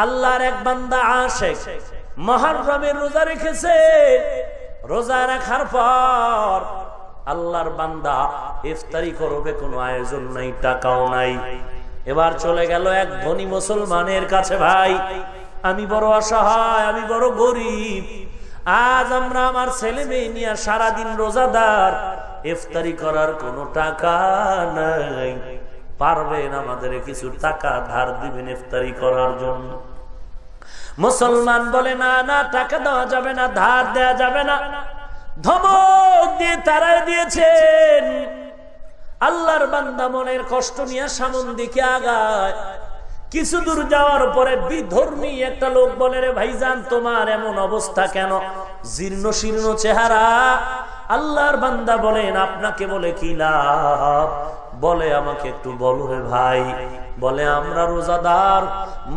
আল্লাহর এক বান্দা আশিক মুহররমের রোজা রেখেছে। রোজা রাখার পর আল্লাহর বান্দা ইফতারি করবে, কোনো আয়োজন নাই, টাকাও নাই। এবার চলে গেল এক ধনী মুসলমানের কাছে, ভাই আমি বড় অসহায়, আমি বড় গরিব, আজ আমরা আমার ছেলে মেয়ে নিয়ে সারাদিন রোজাদার, ইফতারি করার কোনো টাকা নাই, পারবেন আমাদের কিছু টাকা ধার দিবেন ইফতারি করার জন্য? মুসলমান বলে, না না, টাকা দেওয়া যাবে না, ধার দেওয়া যাবে না। ধমক দিয়ে তারাই দিয়েছেন। আল্লাহর বান্দা মনের কষ্ট নিয়ে সামন দিকে আগায়। কিছু দূর যাওয়ার পরে বিধর্মী একটা লোক বলে, রে ভাইজান তোমার এমন অবস্থা কেন, জীর্ণ শীর্ণ চেহারা? আল্লাহর বান্দা বলেন, আপনাকে বলে কি লাভ? বলে, আমাকে একটু বলো রে ভাই। বলে, আমরা রোজাদার,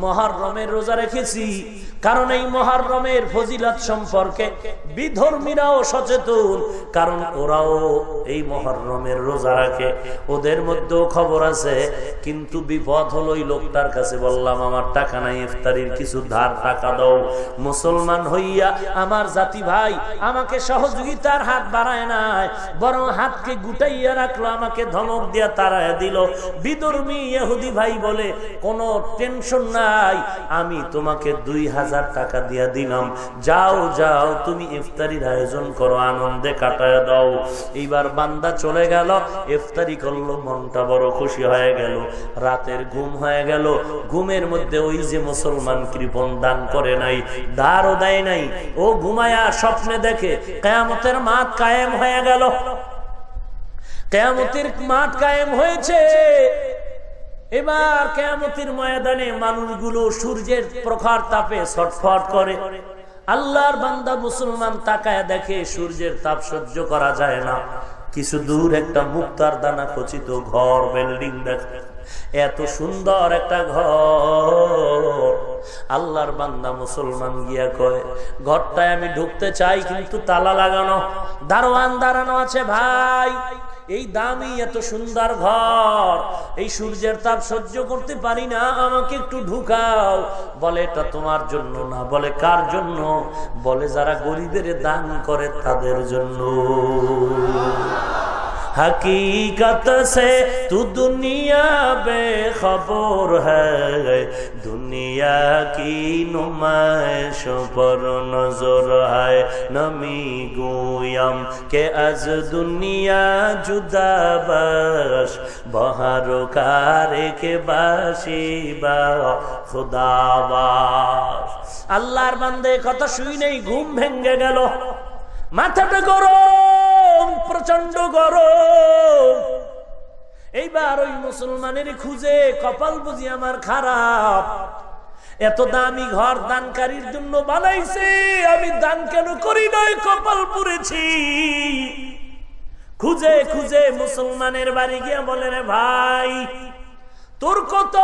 মুহররমের রোজা রেখেছি, কারণ এই মুহররমের ফজিলত সম্পর্কে বিধর্মীরাও সচেতন, কারণ ওরাও এই মুহররমের রোজা রাখে, ওদের মধ্যেও খবর আছে। কিন্তু বিপদ হলো ওই লোকটার কাছে বললাম, আমার টাকা নাই, ইফতারির কিছু ধার টাকা দাও। মুসলমান হইয়া আমার জাতি ভাই আমাকে সহযোগিতার হাত বাড়ায় নাই, বরং হাতকে গুটাইয়া রাখলো, আমাকে ধমক দিয়া তাড়ায় দিল। বিধর্মী ইহুদি ভাই বলে, কোনো টেনশন নাই, আমি তোমাকে 2000 টাকা দিয়া দিলাম, যাও যাও তুমি ইফতারির আয়োজন করো, আনন্দে কাটায় দাও। এইবার বান্দা চলে গেল, ইফতারি করলো, মনটা বড় খুশি হয়ে গেল। রাতের ঘুম হয়ে গেল, ঘুমের মধ্যে ওই যে মুসলমান কৃপণ দান করে নাই, ধারও দেয় নাই, ও ঘুমায়া স্বপ্নে দেখে কিয়ামতের মাঠ কায়েম হয়ে গেল। কিয়ামতের মাঠ কায়েম হয়েছে। এবার কিয়ামতের ময়দানে মানুষগুলো সূর্যের প্রখর তাপে ছটফট করে। আল্লাহর বান্দা মুসলমান তাকায় দেখে সূর্যের তাপ সহ্য করা যায় না। কিছু দূর একটা মুক্তার দানা খচিত ঘর, বিল্ডিং দেখে, এত সুন্দর একটা ঘর। আল্লাহর বান্দা মুসলমান গিয়া কয়, ঘরটায় আমি ঢুকতে চাই, কিন্তু তালা লাগানো, দারোয়ান দাঁড়ানো আছে। ভাই এই দামি এত সুন্দর ঘর, এই সূর্যের তাপ সহ্য করতে পারি না, আমাকে একটু ঢুকাও। বলে, এটা তোমার জন্য না। বলে, কার জন্য? বলে, যারা গরিবের দান করে তাদের জন্য। हकीकत से तू दुनिया बेखबर है, दुनिया की नुमाइश पर नजर है। नमी गोयम के अज दुनिया जुदा बश, बहारो कारे के बाशी बा खुदाबाश। আল্লাহর বান্দে কথা শুই নেই, ঘুম ভেঙে গেল, মাথাটা গরম, প্রচন্ড গরম। এইবার ওই মুসলমানের খুঁজে, কপাল বুঝি আমার খারাপ, এত দামি ঘর দানকারীর জন্য বানাইছে, আমি দান কেন করি নাই, কপাল পুড়েছি। খুঁজে খুঁজে মুসলমানের বাড়ি গিয়ে বলে, রে ভাই তোর কত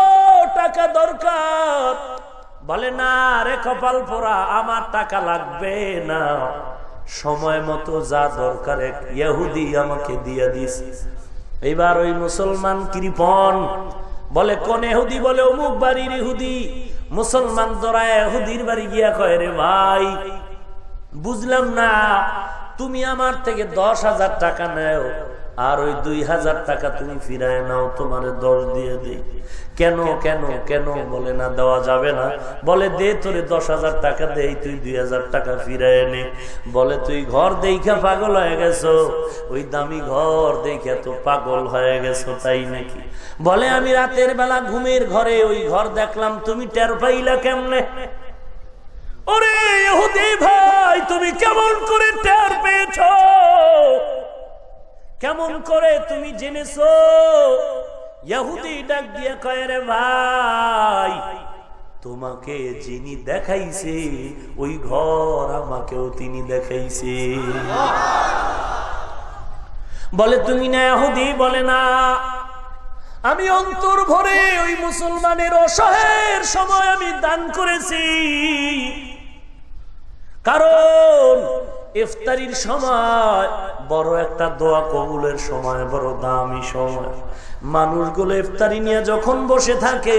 টাকা দরকার? বলে, না রে কপাল পোড়া, আমার টাকা লাগবে না, সময় মতো যা দরকার এক ইহুদি আমাকে দিয়ে দিস। এবার ওই মুসলমান কৃপণ বলে, কোন ইহুদি? বলে, অমুক বাড়ির ইহুদি। মুসলমান দরায় ইহুদির বাড়ি গিয়া কয়, রে ভাই বুঝলাম না, তুমি আমার থেকে 10,000 টাকা নেও, আর ওই 2000 টাকা তুমি ফিরায় নাও, তোমারে 10 দিয়ে দিই। কেন কেন কেন? বলে, না দেওয়া যাবে না। বলে, দে, তোরে 10,000 টাকা দেই, তুই 2000 টাকা ফিরায় নে। বলে, তুই ঘর দেখা পাগল হয়ে গেছো? ওই দামি ঘর দেখে তো পাগল হয়ে গেছো, তাই নাকি? বলে, আমি রাতের বেলা ঘুমের ঘরে ওই ঘর দেখলাম, তুমি টের পাইলা কেমনে? ওরে ইহুদি ভাই, তুমি কেমন করে টের পেয়েছো? কেমন করে তুমি জেনেছো? ইহুদি ডাক দিয়া কয়, রে ভাই তোমাকে যিনি দেখাইছে ওই ঘর আমাকেও তিনি দেখাইছে। বলে, তুমি না ইহুদি? বলে, না, আমি অন্তর ভরে ওই মুসলমানের অসহায়ের সময় আমি দান করেছি, কারণ ইফতারির সময় বড় একটা দোয়া কবুলের সময়, বড় দামি সময়। মানুষগুলো ইফতারি নিয়ে যখন বসে থাকে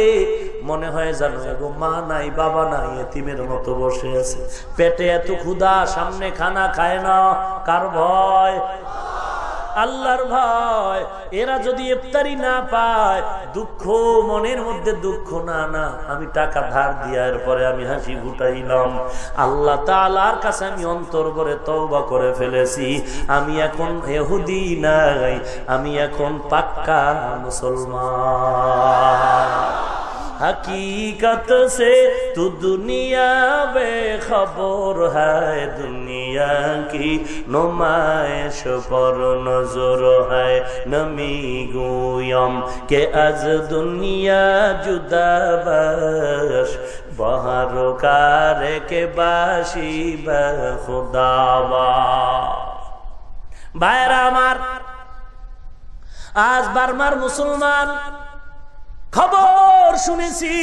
মনে হয় জানো গো মা নাই বাবা নাই, এতিমের মতো বসে আছে। পেটে এত ক্ষুধা, সামনে খানা খায় না। কার ভয়? আল্লাহর ভয়। এরা যদি ইফতারি না পায় দুঃখ, মনের মধ্যে দুঃখ, না না আমি টাকা ধার দিয়া এরপরে আমি হাসি ফুটাইলাম, আল্লাহ তাআলার কাছে আমি অন্তর ভরে তওবা করে ফেলেছি, আমি এখন ইহুদি নাই, আমি এখন পাক্কা মুসলমান। हकीकत से तू दुनिया बेखबर है, दुनिया की नुमाइश पर नजर है, नमी गुयम के अज दुनिया जुदा बश, बहर कारे के बाशी बखुदावा। भाईरा आमार, आज बार्मार मुसलमान খবর শুনেছি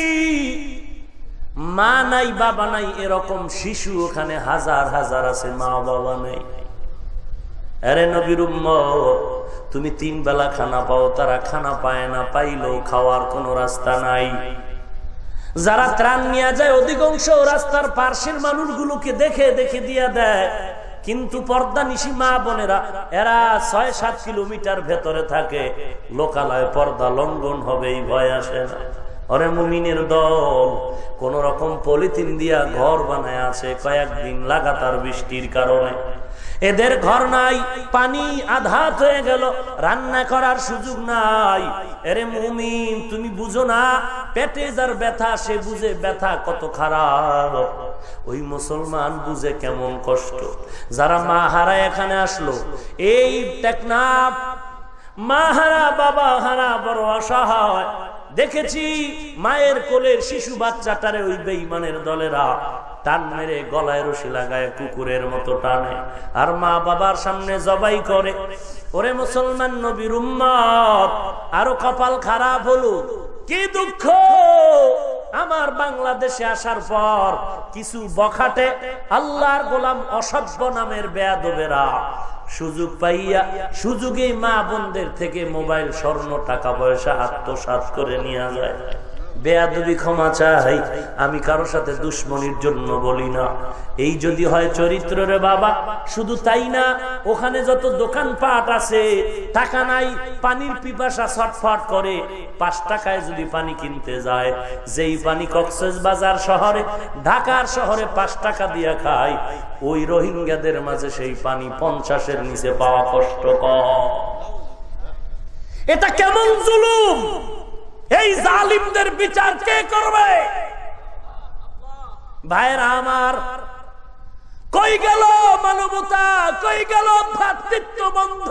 মা নাই বাবা নাই, এরকম শিশু ওখানে হাজার হাজার আছে, মা বাবা নাই। আরে নবীর উম্মত, তুমি 3 বেলা খানা পাও, তারা খানা পায় না, পাইলেও খাওয়ার কোনো রাস্তা নাই। যারা ত্রাণ নিয়ে যায় অধিকাংশ রাস্তার পার্শ্বের মানুষগুলোকে দেখে দেখে দিয়া দেয়, কিন্তু পর্দা নিশি মা বোনেরা এরা 6-7 কিলোমিটার ভেতরে থাকে, লোকালয়ে পর্দা লঙ্ঘন হবে এই ভয় আসে না। অরে মুমিনের দল কোন রকম পলিথিন দিয়া ঘর বানায় আছে, কয়েকদিন লাগাতার বৃষ্টির কারণে এদের ঘর নাই, পানি আধাত হয়ে গেল, রান্না করার সুযোগ নাই। এরে মুমিন, তুমি বুঝো না পেটে যার ব্যথা সে বুঝে ব্যথা কত খারাপ, ওই মুসলমান বুঝে কেমন কষ্ট। যারা মা হারা এখানে আসলো, এই টেকনাফ মা হারা বাবা হারা বড় অসহায়। দেখেছি মায়ের কোলের শিশু বাচ্চাটারে ওই বেঈমানের দলেরা টান মেরে গলায় রশি লাগায় কুকুরের মতো টানে, আর মা বাবার সামনে জবাই করে। ওরে মুসলমান নবীর উম্মত, আরো কপাল খারাপ হলো। কি দুঃখ, আমার বাংলাদেশে আসার পর কিছু বখাটে আল্লাহর গোলাম অসভ্য নামের বেয়াদবেরা সুযোগ পাইয়া সুযোগে মা বোনদের থেকে মোবাইল, স্বর্ণ, টাকা পয়সা আত্মসাৎ করে নিয়ে যায়। বেয়াদবি ক্ষমা চাই, আমি কারোর সাথে দুশ্মনির জন্য বলি না। এই যদি হয় চরিত্র রে বাবা। শুধু তাই না, ওখানে যত দোকানপাট আছে, টাকা নাই, পানির পিপাসা ছটফট করে, 5 টাকায় যদি পানি কিনতে যায়, যেই পানি কক্সবাজার শহরে, ঢাকার শহরে 5 টাকা দিয়ে খায়, ওই রোহিঙ্গাদের মাঝে সেই পানি 50-এর নিচে পাওয়া কষ্টকর। এটা কেমন জুলুম! এই জালিমদের বিচার কে করবে? ভাইরা আমার, কই গেল মানবতা, কই গেল ভ্রাতৃত্ব বন্ধ?